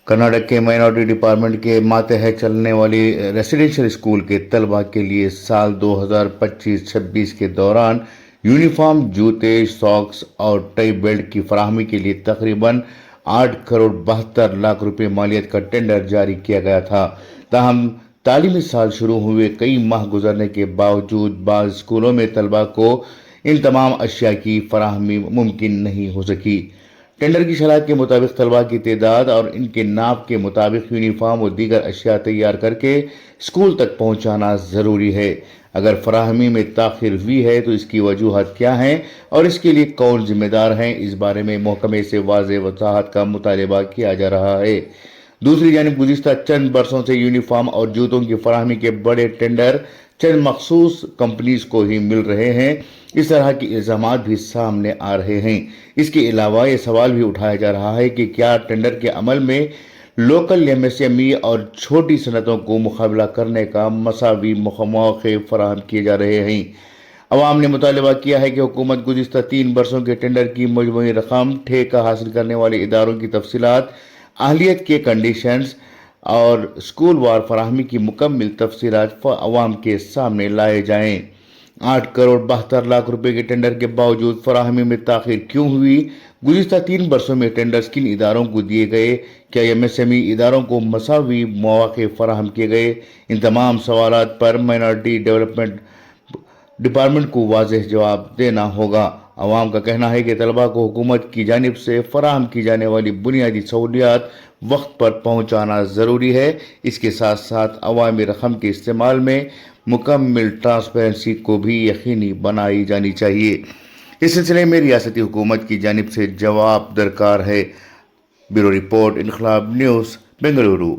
कर्नाटक के minority department के मातहत चलने वाली रेसिडेंशियल स्कूल के तलबा के लिए साल 2025-26 के दौरान यूनिफॉर्म, जूते, सॉक्स और टाई बेल्ट की फराहमी के लिए तकरीबन 8 करोड़ 72 लाख रुपए मालियत का टेंडर जारी किया गया था। ताहम तालीमी साल शुरू हुए कई माह गुजरने के बावजूद बाज़ स्कूलों में तलबा को इन तमाम अशिया की फराहमी मुमकिन नहीं हो सकी। टेंडर की शरह के मुताबिक तलबा की तादाद और इनके नाप के मुताबिक यूनिफॉर्म और दीगर अशिया तैयार करके स्कूल तक पहुंचाना ज़रूरी है। अगर फराहमी में ताख़िर हुई है तो इसकी वजूहत क्या हैं और इसके लिए कौन जिम्मेदार हैं, इस बारे में महकमे से वाज़ेह वज़ाहत का मुतालबा किया जा रहा है। दूसरी जानिब गुज़िश्ता चंद बरसों से यूनिफॉर्म और जूतों की फराहमी के बड़े टेंडर चंद मखसूस कंपनीज को ही मिल रहे हैं। इस तरह के इल्ज़ामात भी सामने आ रहे हैं। इसके अलावा ये सवाल भी उठाया जा रहा है कि क्या टेंडर के अमल में लोकल एमएसएमई और छोटी सनतों को मुकाबला करने का मसावी मौक़े फराहम किए जा रहे हैं। अवाम ने मुतालबा किया है कि हुकूमत गुज़िश्ता 3 बरसों के टेंडर की मजमूई रकम, ठेका हासिल करने वाले इदारों की तफसीलात, अहलियत के कंडीशंस और स्कूल वार फराहमी की मुकम्मल तफसीलात अवाम के सामने लाए जाएँ। 8 करोड़ 72 लाख रुपए के टेंडर के बावजूद फराहमी में ताख़िर क्यों हुई? गुज़िश्ता 3 बरसों में टेंडर्स किन इदारों को दिए गए? क्या एमएसएमई इदारों को मसावी मौक़े फराहम किए गए? इन तमाम सवालात पर माइनॉरिटी डेवलपमेंट डिपार्टमेंट को वाज़ेह जवाब देना होगा। अवाम का कहना है कि तलबा को हुकूमत की जानिब से फराहम की जाने वाली बुनियादी सहूलियात वक्त पर पहुँचाना ज़रूरी है। इसके साथ साथ अवामी रकम के इस्तेमाल में मुकम्मल ट्रांसपेरेंसी को भी यकीनी बनाई जानी चाहिए। इस सिलसिले में रियासती हुकूमत की जानिब से जवाब दरकार है। ब्यूरो रिपोर्ट, इनकलाब न्यूज़, बेंगलुरु।